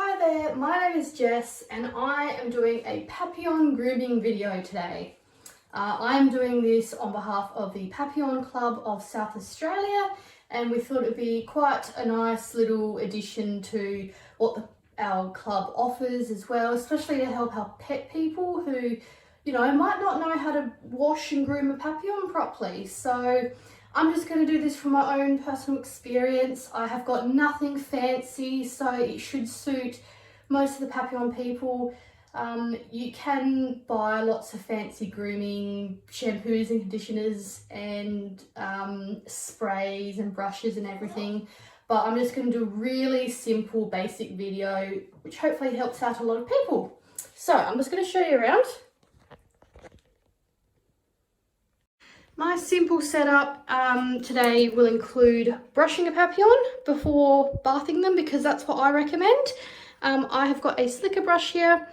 Hi there, my name is Jess and I am doing a Papillon grooming video today. I am doing this on behalf of the Papillon Club of South Australia, and we thought it would be quite a nice little addition to what our club offers as well, especially to help our pet people who, might not know how to wash and groom a Papillon properly. So I'm just going to do this from my own personal experience. I have got nothing fancy, so it should suit most of the Papillon people. You can buy lots of fancy grooming shampoos and conditioners and sprays and brushes and everything, but I'm just going to do a really simple basic video which hopefully helps out a lot of people. So I'm just going to show you around. My simple setup today will include brushing a Papillon before bathing them, because that's what I recommend. I have got a slicker brush here.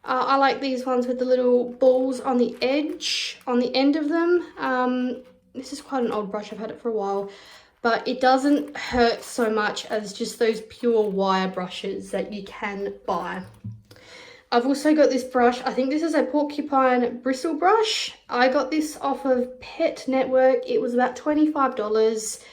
I like these ones with the little balls on the edge, on the end of them. This is quite an old brush, I've had it for a while, but it doesn't hurt so much as just those pure wire brushes that you can buy. I've also got this brush. I think this is a porcupine bristle brush. I got this off of Pet Network. It was about $25.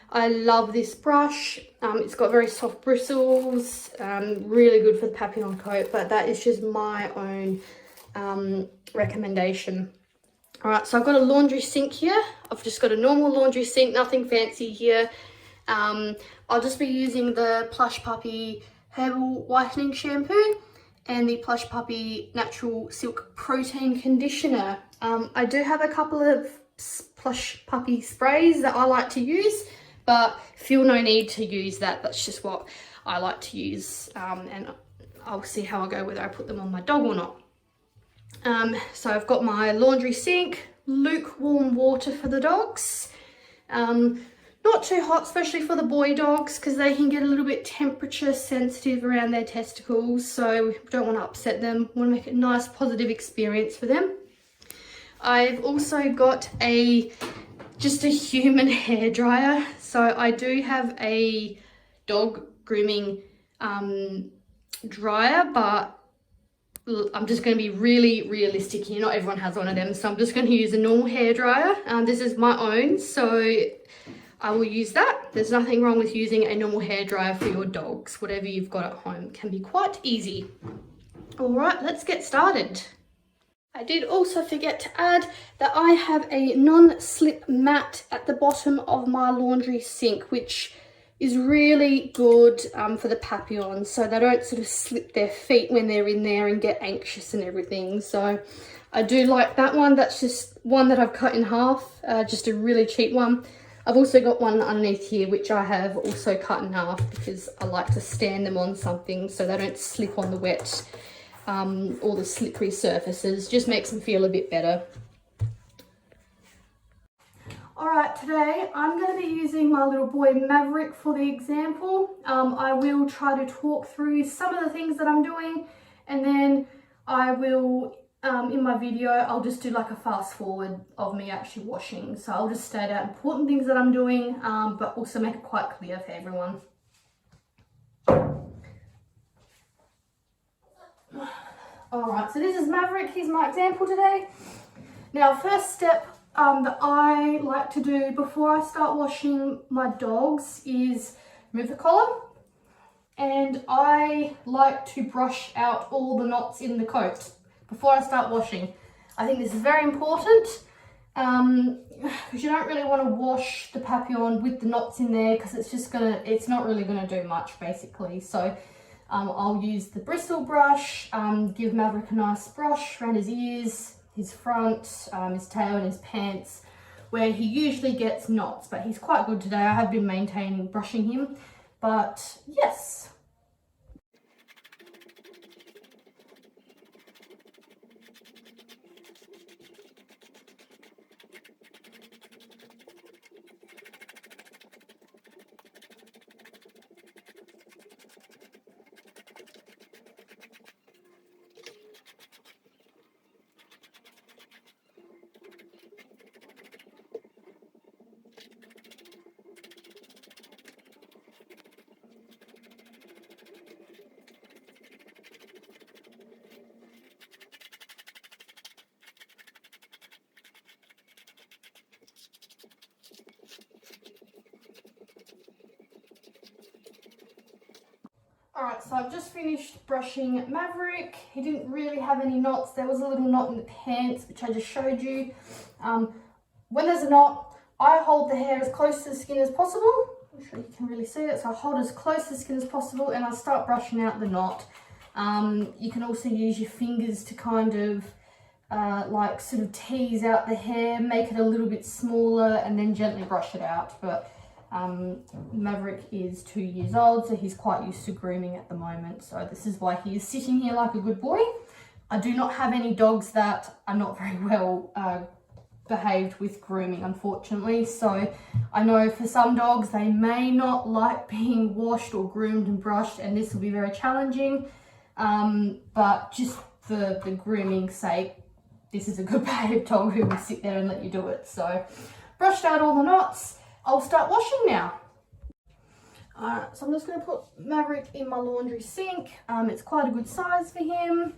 I love this brush. It's got very soft bristles, really good for the Papillon coat, but that is just my own recommendation. All right, so I've got a laundry sink here. I've just got a normal laundry sink, nothing fancy here. I'll just be using the Plush Puppy Herbal Whitening Shampoo and the Plush Puppy Natural Silk Protein Conditioner. I do have a couple of Plush Puppy sprays that I like to use, but feel no need to use that. That's just what I like to use, and I'll see how I go whether I put them on my dog or not. So I've got my laundry sink, lukewarm water for the dogs. Not too hot, especially for the boy dogs, because they can get a little bit temperature sensitive around their testicles, so we don't want to upset them. We want to make it a nice positive experience for them. I've also got just a human hair dryer. So I do have a dog grooming dryer, but I'm just going to be really realistic here. Not everyone has one of them, so I'm just going to use a normal hair dryer. This is my own, so I will use that. There's nothing wrong with using a normal hair dryer for your dogs. Whatever you've got at home can be quite easy. All right, let's get started. I did also forget to add that I have a non-slip mat at the bottom of my laundry sink, which is really good for the Papillons, so they don't sort of slip their feet when they're in there and get anxious and everything. So I do like that one. That's just one that I've cut in half, just a really cheap one. I've also got one underneath here which I have also cut in half because I like to stand them on something so they don't slip on the wet or the slippery surfaces. Just makes them feel a bit better. Alright, today I'm going to be using my little boy Maverick for the example. I will try to talk through some of the things that I'm doing, and then I will, in my video, I'll just do like a fast forward of me actually washing. So I'll just state out important things that I'm doing, but also make it quite clear for everyone. Alright, so this is Maverick. He's my example today. Now, first step that I like to do before I start washing my dogs is remove the collar, and I like to brush out all the knots in the coat before I start washing. I think this is very important because you don't really want to wash the Papillon with the knots in there, because it's not really gonna do much basically. So I'll use the bristle brush, give Maverick a nice brush around his ears, his front, his tail and his pants, where he usually gets knots, but he's quite good today. I have been maintaining brushing him, but yes. Alright, so I've just finished brushing Maverick. He didn't really have any knots. There was a little knot in the pants, which I just showed you. When there's a knot, I hold the hair as close to the skin as possible. I'm sure you can really see it. So I hold as close to the skin as possible and I start brushing out the knot. You can also use your fingers to kind of like sort of tease out the hair, make it a little bit smaller and then gently brush it out. But Maverick is 2 years old, so he's quite used to grooming at the moment. So this is why he is sitting here like a good boy. I do not have any dogs that are not very well behaved with grooming, unfortunately. So I know for some dogs, they may not like being washed or groomed and brushed, and this will be very challenging. But just for the grooming's sake, this is a good behaved dog who will sit there and let you do it. So brushed out all the knots. I'll start washing now. Alright, so I'm just going to put Maverick in my laundry sink. It's quite a good size for him.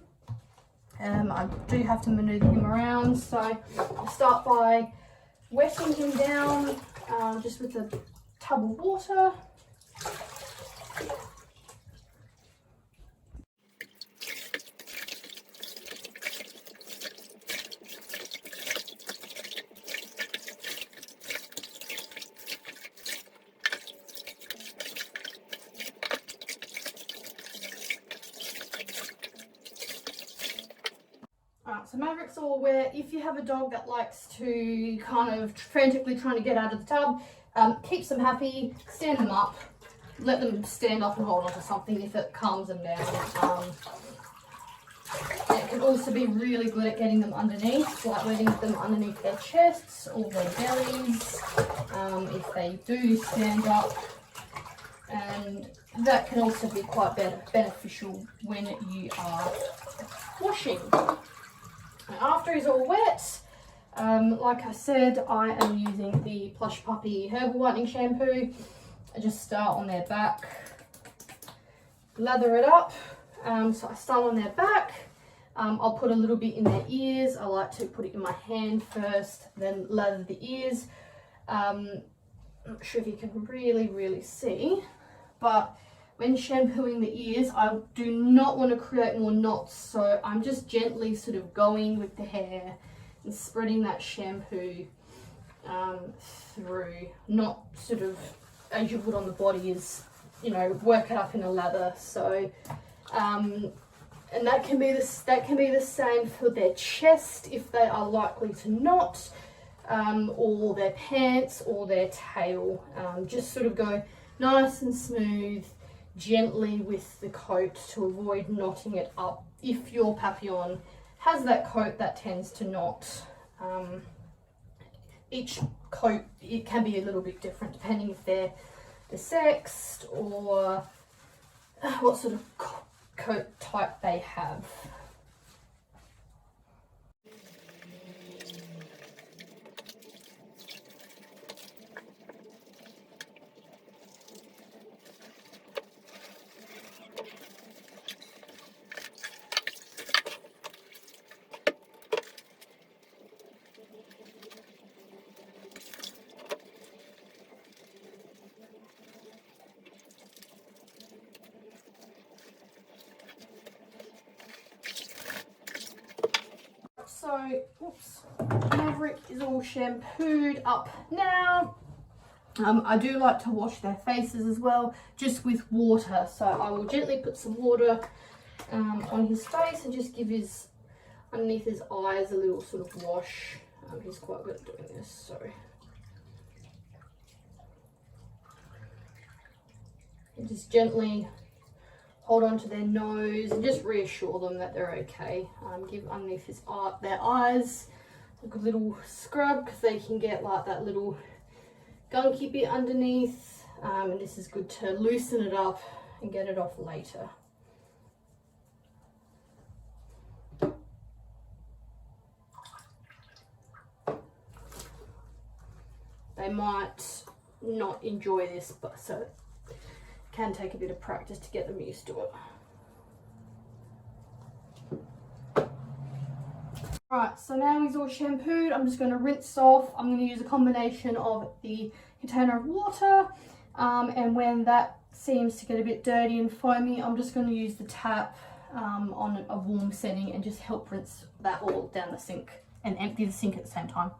I do have to maneuver him around, so I'll start by wetting him down just with a tub of water. So Maverick's all wet. If you have a dog that likes to kind of frantically trying to get out of the tub, keeps them happy, stand them up, let them stand up and hold onto something if it calms them down. It can also be really good at getting them underneath, like letting them underneath their chests or their bellies, if they do stand up. And that can also be quite beneficial when you are washing. After he's all wet, like I said, I am using the Plush Puppy Herbal Whitening Shampoo. I just start on their back, lather it up. So I start on their back. I'll put a little bit in their ears. I like to put it in my hand first, then lather the ears. I'm not sure if you can really see, but when shampooing the ears, I do not want to create more knots, so I'm just gently sort of going with the hair and spreading that shampoo through, not sort of as you would on the body is, you know, work it up in a lather. So and that can be the same for their chest if they are likely to knot, or their pants or their tail. Just sort of go nice and smooth, gently with the coat to avoid knotting it up. If your Papillon has that coat that tends to knot, each coat, it can be a little bit different depending if they're sexed or what sort of coat type they have. So, Maverick is all shampooed up now. I do like to wash their faces as well, just with water. So I will gently put some water on his face and just give his, underneath his eyes, a little sort of wash. He's quite good at doing this, so. And just gently hold on to their nose and just reassure them that they're okay. Give underneath their eyes a good little scrub, because they can get like that little gunky bit underneath, and this is good to loosen it up and get it off later. They might not enjoy this, but so it can take a bit of practice to get them used to it. Right, so now he's all shampooed. I'm just going to rinse off. I'm going to use a combination of the container of water, and when that's seems to get a bit dirty and foamy, I'm just going to use the tap on a warm setting and just help rinse that all down the sink and empty the sink at the same time.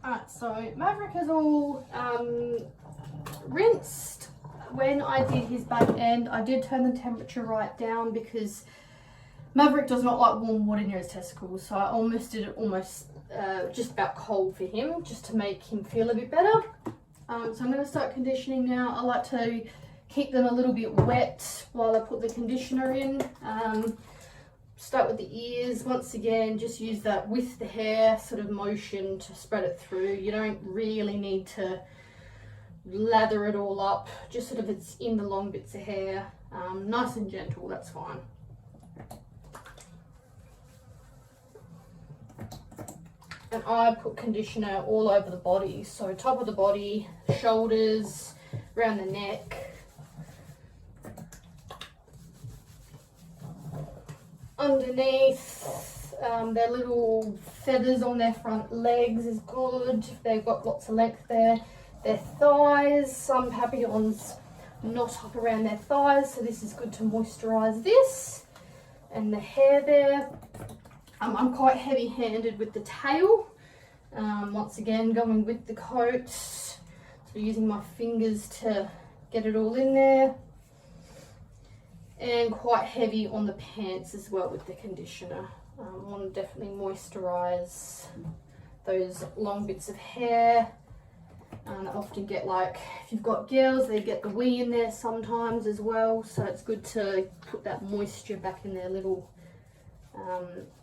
Alright, so Maverick is all rinsed. When I did his back end, I did turn the temperature right down because Maverick does not like warm water near his testicles, so I almost did it just about cold for him, just to make him feel a bit better. So I'm going to start conditioning now. I like to keep them a little bit wet while I put the conditioner in. Start with the ears. Once again, just use that with the hair sort of motion to spread it through. You don't really need to lather it all up, just sort of it's in the long bits of hair. Nice and gentle, that's fine. And I put conditioner all over the body, so top of the body, shoulders, around the neck, underneath. Their little feathers on their front legs is good. They've got lots of length there. Their thighs, some Papillons knot up around their thighs, so this is good to moisturize this. And the hair there. I'm quite heavy-handed with the tail. Once again, going with the coat, so using my fingers to get it all in there. And quite heavy on the pants as well with the conditioner. I want to definitely moisturize those long bits of hair. I often get, like, if you've got girls, they get the wee in there sometimes as well, so it's good to put that moisture back in their little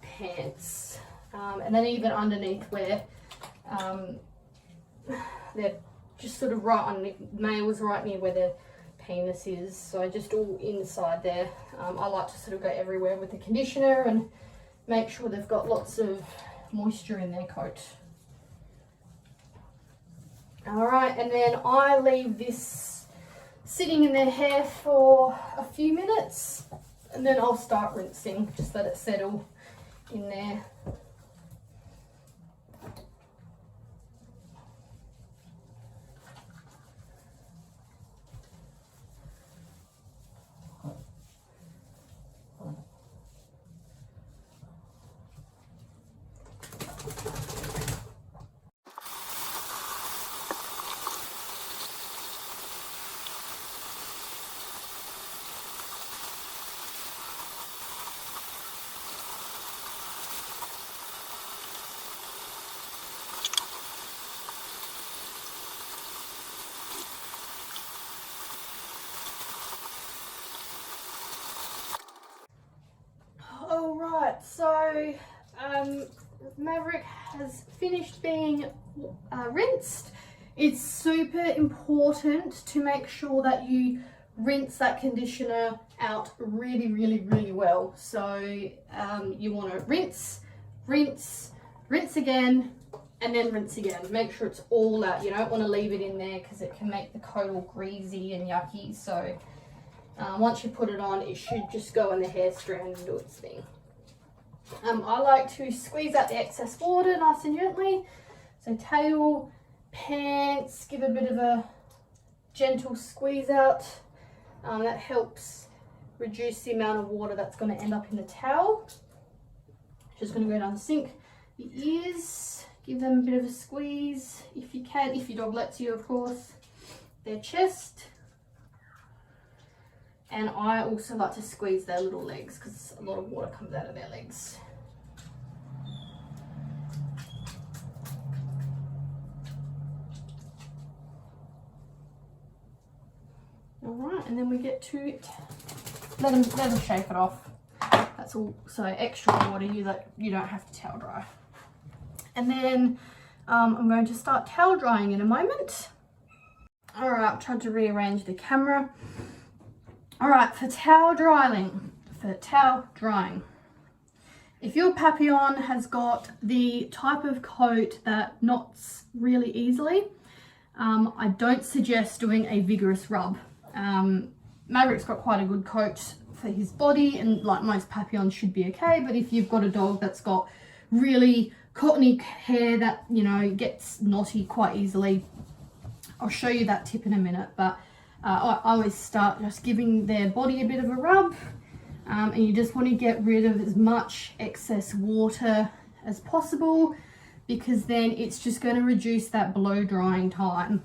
pants. And then even underneath where they're just sort of right underneath, males right near where their penis is, so just all inside there. I like to sort of go everywhere with the conditioner and make sure they've got lots of moisture in their coat. Alright, and then I leave this sitting in their hair for a few minutes, and then I'll start rinsing, just let it settle in there. Alright, so Maverick has finished being rinsed. It's super important to make sure that you rinse that conditioner out really well. So you want to rinse, rinse again, and then rinse again. Make sure it's all out. You don't want to leave it in there because it can make the coat all greasy and yucky. So once you put it on, it should just go in the hair strand and do its thing. I like to squeeze out the excess water nice and gently. So tail, pants, give a bit of a gentle squeeze out. That helps reduce the amount of water that's going to end up in the towel. Just going to go down the sink. The ears, give them a bit of a squeeze if you can, if your dog lets you, of course. Their chest. And I also like to squeeze their little legs because a lot of water comes out of their legs. Alright, and then we get to let them shake it off. That's all. So extra water, you don't have to towel dry. And then I'm going to start towel drying in a moment. Alright, I've tried to rearrange the camera. Alright, for towel drying, if your Papillon has got the type of coat that knots really easily, I don't suggest doing a vigorous rub. Maverick's got quite a good coat for his body, and like most Papillons should be okay, but if you've got a dog that's got really cottony hair that, you know, gets knotty quite easily, I'll show you that tip in a minute, but I always start just giving their body a bit of a rub, and you just want to get rid of as much excess water as possible, because then it's just going to reduce that blow drying time.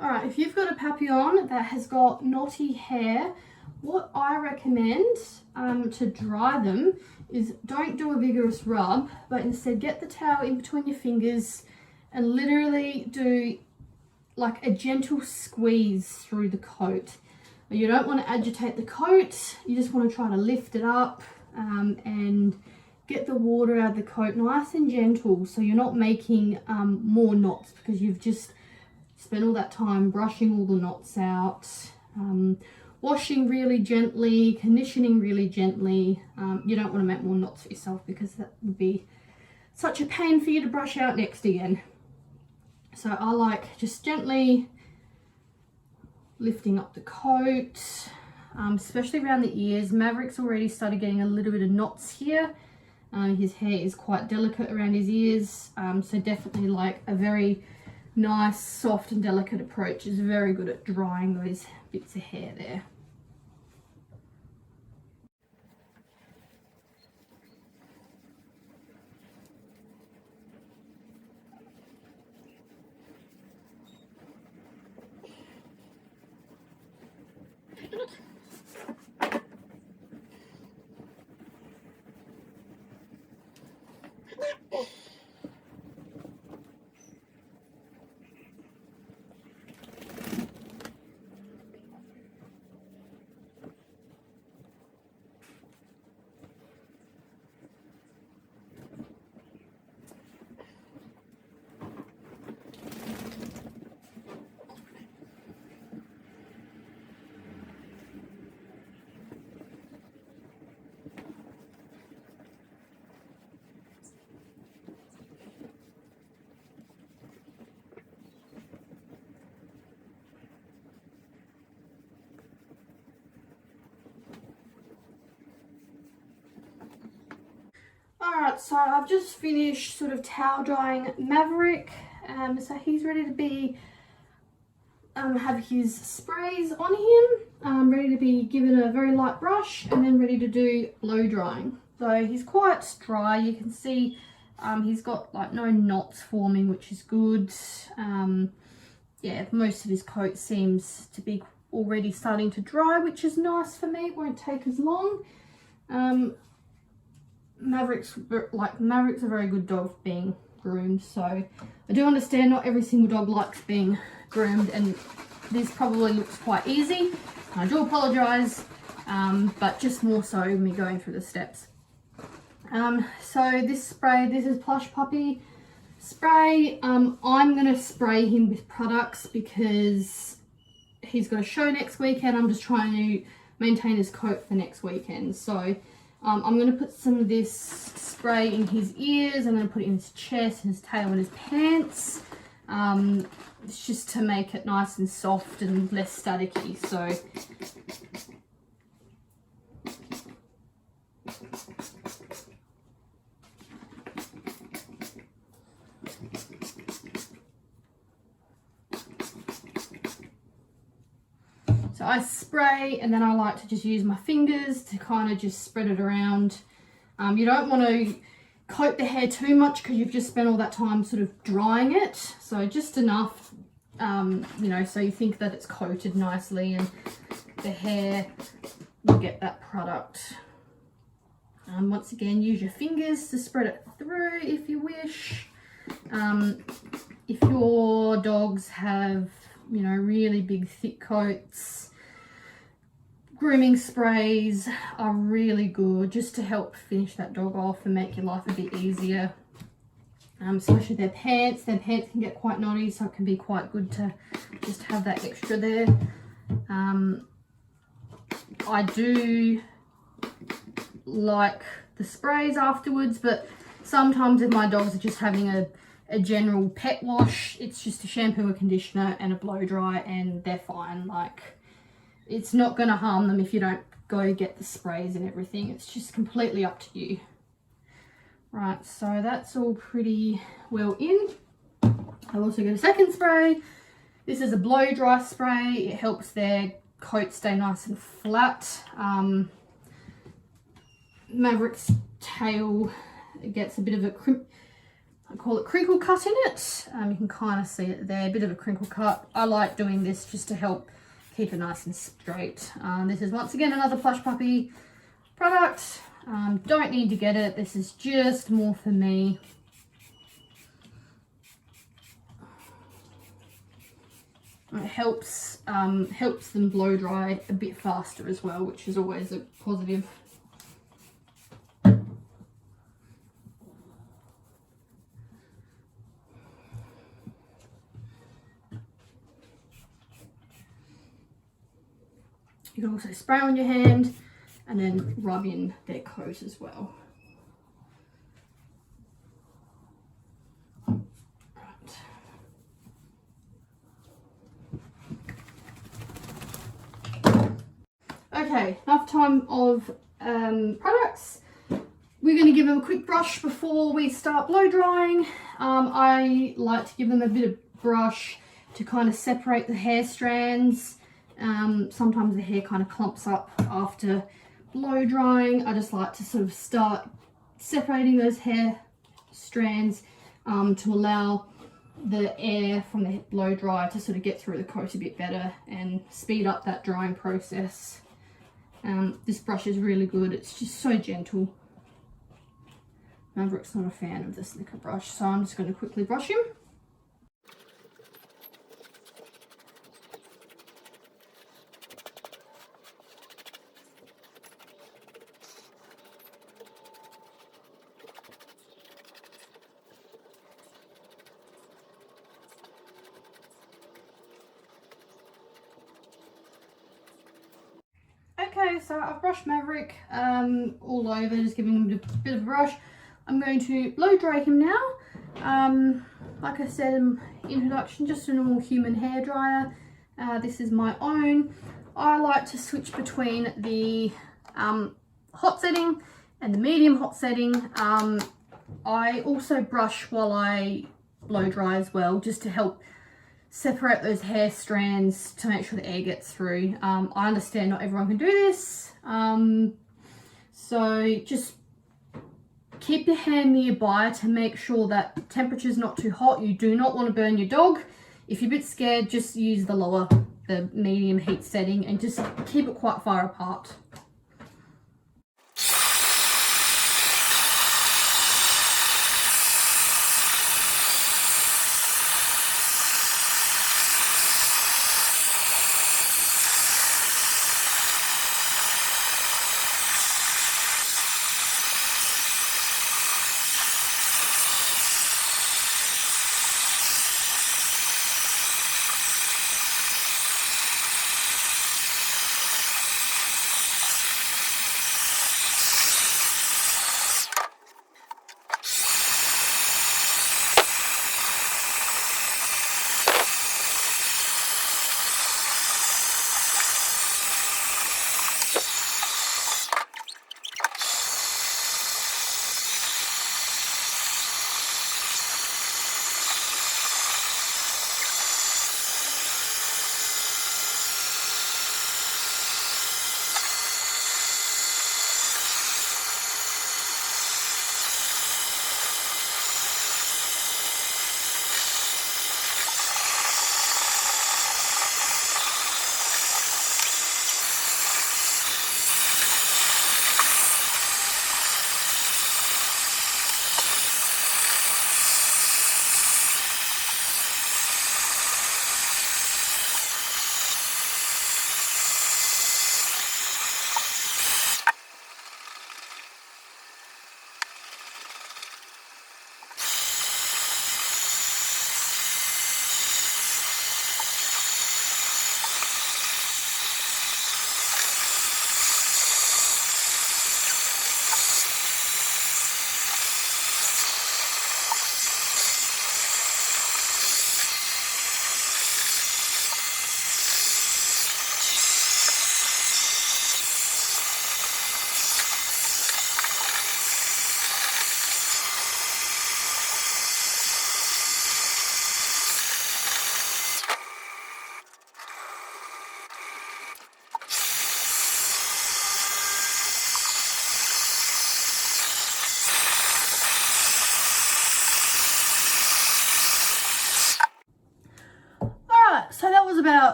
Alright, if you've got a Papillon that has got knotty hair, what I recommend to dry them is don't do a vigorous rub, but instead get the towel in between your fingers and literally do like a gentle squeeze through the coat. You don't want to agitate the coat, you just want to try to lift it up and get the water out of the coat nice and gentle, so you're not making more knots, because you've just spent all that time brushing all the knots out, washing really gently, conditioning really gently. You don't want to make more knots for yourself, because that would be such a pain for you to brush out next again. So I like just gently lifting up the coat, especially around the ears. Maverick's already started getting a little bit of knots here. His hair is quite delicate around his ears, so definitely like a very nice, soft and delicate approach is very good at drying those bits of hair there. Alright, so I've just finished sort of towel drying Maverick, so he's ready to be, have his sprays on him, ready to be given a very light brush, and then ready to do blow drying. So he's quite dry, you can see he's got like no knots forming, which is good. Yeah, most of his coat seems to be already starting to dry, which is nice for me, it won't take as long. Maverick's a very good dog for being groomed, so I do understand not every single dog likes being groomed, and this probably looks quite easy. I do apologise, but just more so me going through the steps. So this spray, this is Plush Puppy spray. I'm going to spray him with products because he's got a show next weekend. I'm just trying to maintain his coat for next weekend, so I'm going to put some of this spray in his ears. I'm going to put it in his chest, his tail and his pants. It's just to make it nice and soft and less staticky. So I spray, and then I like to just use my fingers to kind of just spread it around. You don't want to coat the hair too much because you've just spent all that time sort of drying it. So just enough, you know, so you think that it's coated nicely and the hair will get that product. Once again, use your fingers to spread it through if you wish. If your dogs have, you know, really big thick coats, grooming sprays are really good just to help finish that dog off and make your life a bit easier. especially their pants. Their pants can get quite knotty, so it can be quite good to just have that extra there. I do like the sprays afterwards, but sometimes if my dogs are just having a general pet wash, it's just a shampoo, a conditioner and a blow dry and they're fine. Like, it's not going to harm them if you don't go get the sprays and everything. It's just completely up to you. Right, so that's all pretty well in. I've also got a second spray. This is a blow dry spray. It helps their coat stay nice and flat. Maverick's tail gets a bit of a I call it crinkle cut in it. You can kind of see it there, a bit of a crinkle cut. I like doing this just to help keep it nice and straight. This is once again another Plush Puppy product. Don't need to get it. This is just more for me. It helps them blow dry a bit faster as well, which is always a positive. You can also spray on your hand and then rub in their coat as well. Right. Okay, enough time of products. We're going to give them a quick brush before we start blow drying. I like to give them a bit of brush to kind of separate the hair strands. Sometimes the hair kind of clumps up after blow drying. I just like to sort of start separating those hair strands to allow the air from the blow dryer to sort of get through the coat a bit better and speed up that drying process. This brush is really good. It's just so gentle. Maverick's not a fan of the slicker brush, so I'm just going to quickly brush him. Okay, so I've brushed Maverick all over, just giving him a bit of a brush. I'm going to blow dry him now. Like I said in introduction, just a normal human hair dryer. This is my own. I like to switch between the hot setting and the medium hot setting. I also brush while I blow dry as well, just to help separate those hair strands to make sure the air gets through. I understand not everyone can do this, so just keep your hand nearby to make sure that the temperature's not too hot. You do not want to burn your dog. If you're a bit scared, just use the medium heat setting and just keep it quite far apart.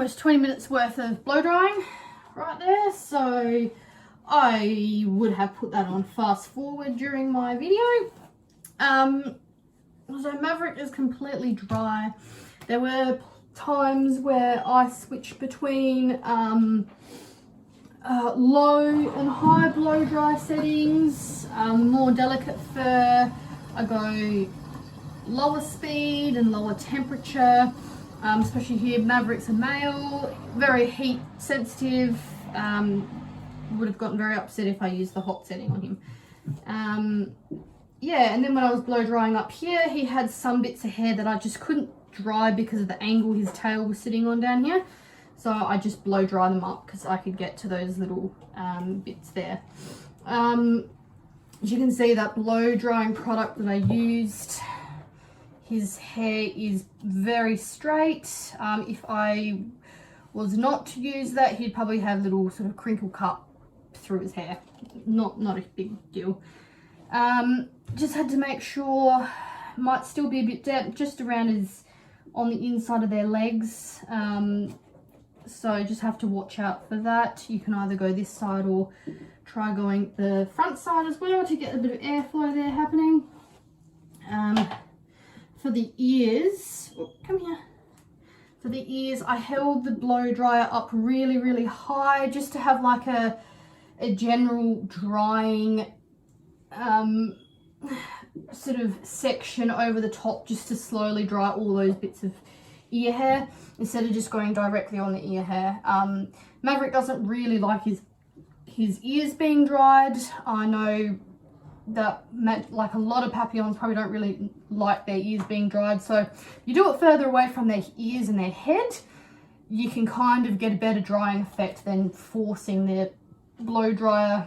almost 20 minutes worth of blow drying right there, so I would have put that on fast forward during my video. So Maverick is completely dry. There were times where I switched between low and high blow dry settings. More delicate fur, I go lower speed and lower temperature. Especially here, Maverick's a male, very heat sensitive. Would have gotten very upset if I used the hot setting on him. Yeah, and then when I was blow drying up here, he had some bits of hair that I just couldn't dry because of the angle his tail was sitting on down here. So I just blow dry them up because I could get to those little bits there. As you can see, that blow drying product that I used, his hair is very straight. If I was not to use that, he'd probably have little sort of crinkle cut through his hair. Not a big deal. Just had to make sure, might still be a bit damp just around on the inside of their legs. So just have to watch out for that. You can either go this side or try going the front side as well to get a bit of airflow there happening. For the ears, oh, come here. For the ears, I held the blow dryer up really, really high just to have like a general drying sort of section over the top, just to slowly dry all those bits of ear hair instead of just going directly on the ear hair. Maverick doesn't really like his ears being dried. I know that like a lot of Papillons probably don't really like their ears being dried, so you do it further away from their ears and their head, you can kind of get a better drying effect than forcing their blow dryer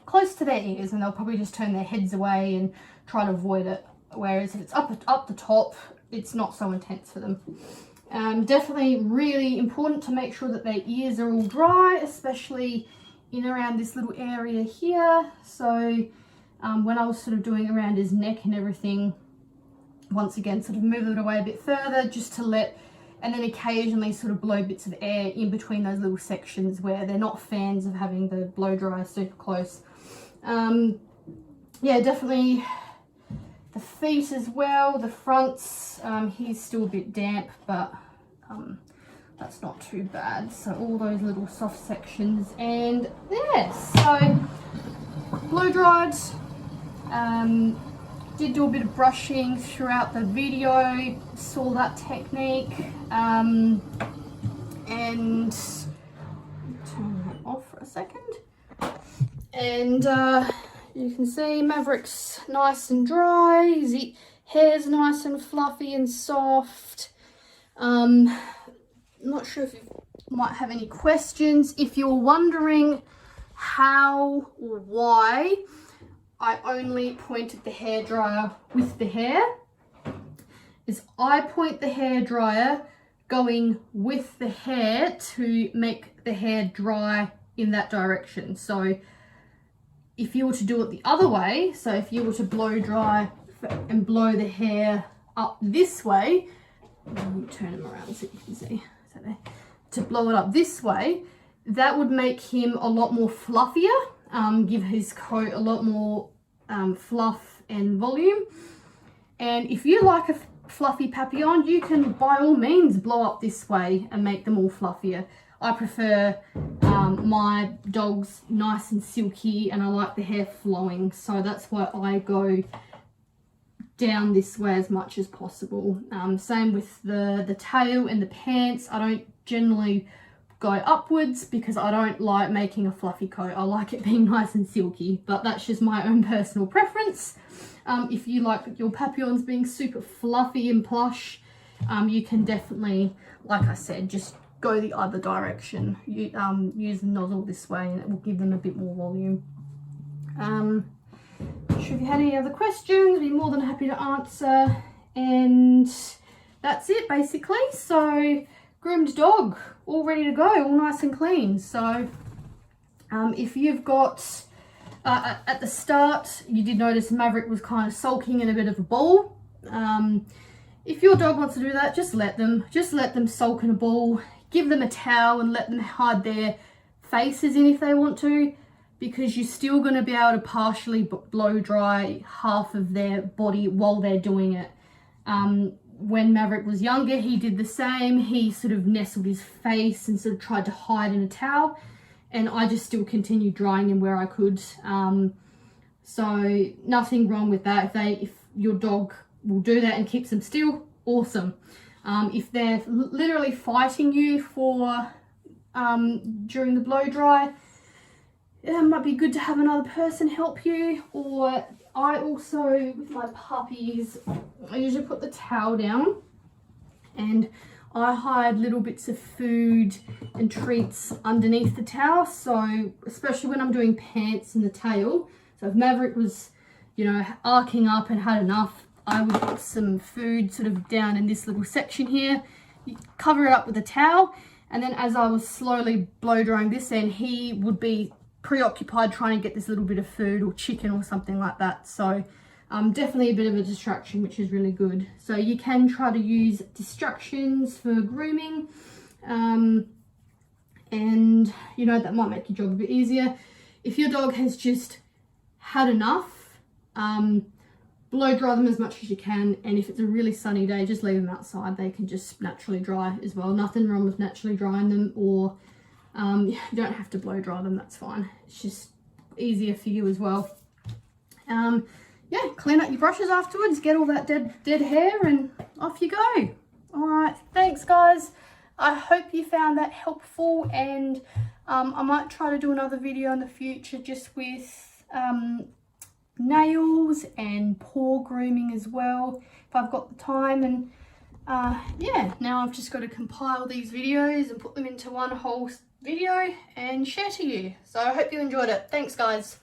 close to their ears, and they'll probably just turn their heads away and try to avoid it. Whereas if it's up the top, it's not so intense for them. Definitely really important to make sure that their ears are all dry, especially in around this little area here. So when I was sort of doing around his neck and everything, once again sort of move it away a bit further just to let, and then occasionally sort of blow bits of air in between those little sections where they're not fans of having the blow dryer super close. Yeah, definitely the feet as well, the fronts, he's still a bit damp, but that's not too bad. So all those little soft sections, and yeah, so blow dried. Did do a bit of brushing throughout the video, saw that technique, and turn that off for a second. And you can see Maverick's nice and dry, his hair's nice and fluffy and soft. Not sure if you might have any questions. If you're wondering how or why I only pointed the hairdryer with the hair, is I point the hairdryer going with the hair to make the hair dry in that direction. So if you were to do it the other way, so if you were to blow dry and blow the hair up this way, let me turn him around so you can see, so there, to blow it up this way, that would make him a lot more fluffier, give his coat a lot more fluff and volume. And if you like a fluffy Papillon, you can by all means blow up this way and make them all fluffier. I prefer my dogs nice and silky, and I like the hair flowing, so that's why I go down this way as much as possible. Same with the tail and the pants. I don't generally go upwards because I don't like making a fluffy coat. I like it being nice and silky, but that's just my own personal preference. If you like your Papillons being super fluffy and plush, you can definitely, like I said, just go the other direction. You use the nozzle this way and it will give them a bit more volume. Not sure if you had any other questions, I'd be more than happy to answer. And that's it basically. So groomed dog, all ready to go, all nice and clean. So if you've got at the start, you did notice Maverick was kind of sulking in a bit of a ball. If your dog wants to do that, just let them sulk in a ball. give them a towel and let them hide their faces in if they want to, because you're still going to be able to partially blow dry half of their body while they're doing it. When Maverick was younger, he did the same. He sort of nestled his face and sort of tried to hide in a towel, and I just still continued drying him where I could. So nothing wrong with that. If your dog will do that and keeps them still, awesome. If they're literally fighting you for during the blow dry, it might be good to have another person help you. Or I also, with my puppies, I usually put the towel down and I hide little bits of food and treats underneath the towel. So especially when I'm doing pants and the tail, so if Maverick was, you know, arcing up and had enough, I would put some food sort of down in this little section here, you cover it up with a towel, and then as I was slowly blow drying this end, he would be preoccupied trying to get this little bit of food or chicken or something like that. So definitely a bit of a distraction, which is really good. So you can try to use distractions for grooming, and you know, that might make your job a bit easier. If your dog has just had enough, blow dry them as much as you can, and if it's a really sunny day, just leave them outside. They can just naturally dry as well. Nothing wrong with naturally drying them, or you don't have to blow dry them, that's fine. It's just easier for you as well. Yeah, clean up your brushes afterwards, get all that dead hair, and off you go. All right, thanks guys. I hope you found that helpful, and I might try to do another video in the future just with nails and paw grooming as well, if I've got the time. And yeah, now I've just got to compile these videos and put them into one whole video and share to you. So I hope you enjoyed it. Thanks guys.